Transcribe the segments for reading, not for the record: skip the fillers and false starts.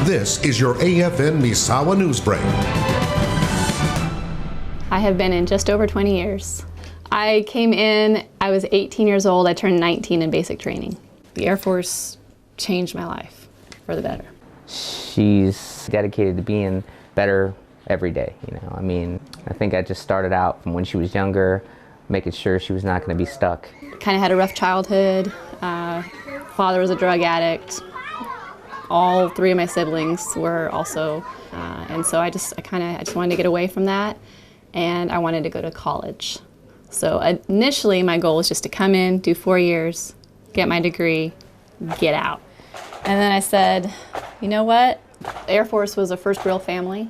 This is your AFN Misawa News Break. I have been in just over 20 years. I came in, I was 18 years old, I turned 19 in basic training. The Air Force changed my life for the better. She's dedicated to being better every day, you know. I mean, I think I just started out from when she was younger, making sure she was not going to be stuck. Kind of had a rough childhood. Father was a drug addict. All three of my siblings were also, and so I just wanted to get away from that, and I wanted to go to college. So initially my goal was just to come in, do 4 years, get my degree, get out. And then I said, you know what? The Air Force was the first real family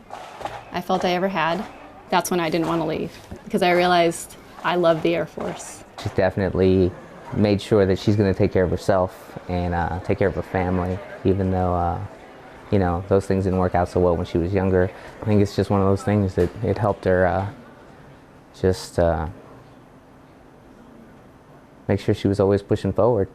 I felt I ever had. That's when I didn't want to leave, because I realized I loved the Air Force. She's definitely made sure that she's going to take care of herself and take care of her family, even though, you know, those things didn't work out so well when she was younger. I think it's just one of those things that it helped her just make sure she was always pushing forward.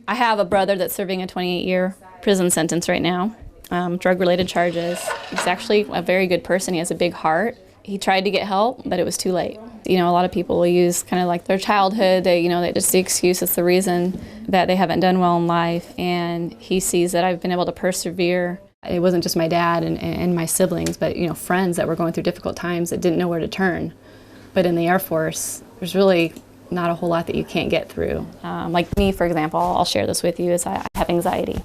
I have a brother that's serving a 28-year prison sentence right now, drug-related charges. He's actually a very good person. He has a big heart. He tried to get help, but it was too late. You know, a lot of people will use kind of like their childhood, they just the excuse, it's the reason that they haven't done well in life. And he sees that I've been able to persevere. It wasn't just my dad and my siblings, but, you know, friends that were going through difficult times that didn't know where to turn. But in the Air Force, there's really not a whole lot that you can't get through. Like me, for example, I'll share this with you, is I have anxiety.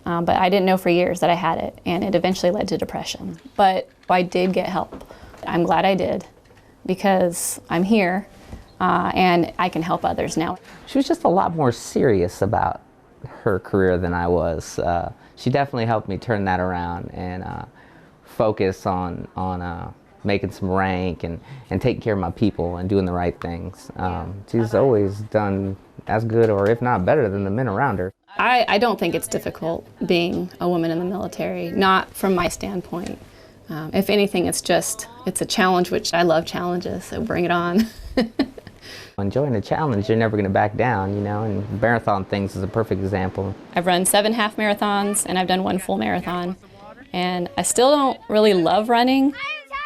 But I didn't know for years that I had it, and it eventually led to depression. But I did get help. I'm glad I did, because I'm here and I can help others now. She was just a lot more serious about her career than I was. She definitely helped me turn that around and focus on making some rank and taking care of my people and doing the right things. She's always done as good, or if not better, than the men around her. I don't think it's difficult being a woman in the military, not from my standpoint. If anything, it's a challenge, which I love challenges, so bring it on. Enjoying a challenge, you're never going to back down, you know, and marathon things is a perfect example. I've run 7 half marathons, and I've done 1 full marathon. And I still don't really love running,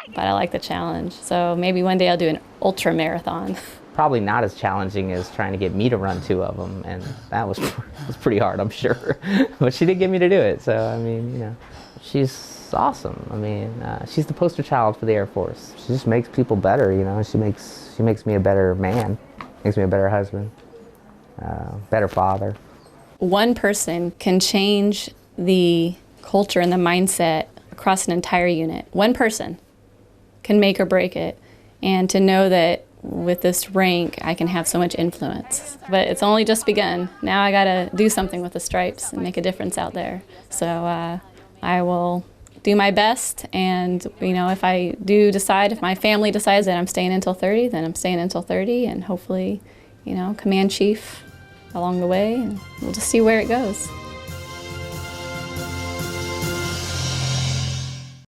but I like the challenge. So maybe one day I'll do an ultra marathon. Probably not as challenging as trying to get me to run 2 of them, and that was pretty hard, I'm sure. But she did get me to do it, so I mean, you know, she's awesome. I mean, she's the poster child for the Air Force. She just makes people better, you know. She makes me a better man, makes me a better husband, better father. One person can change the culture and the mindset across an entire unit. One person can make or break it, and to know that with this rank I can have so much influence. But it's only just begun. Now I gotta do something with the stripes and make a difference out there. So I will do my best, and you know, if I do decide, if my family decides that I'm staying until 30, then I'm staying until 30, and hopefully, you know, command chief along the way, and we'll just see where it goes.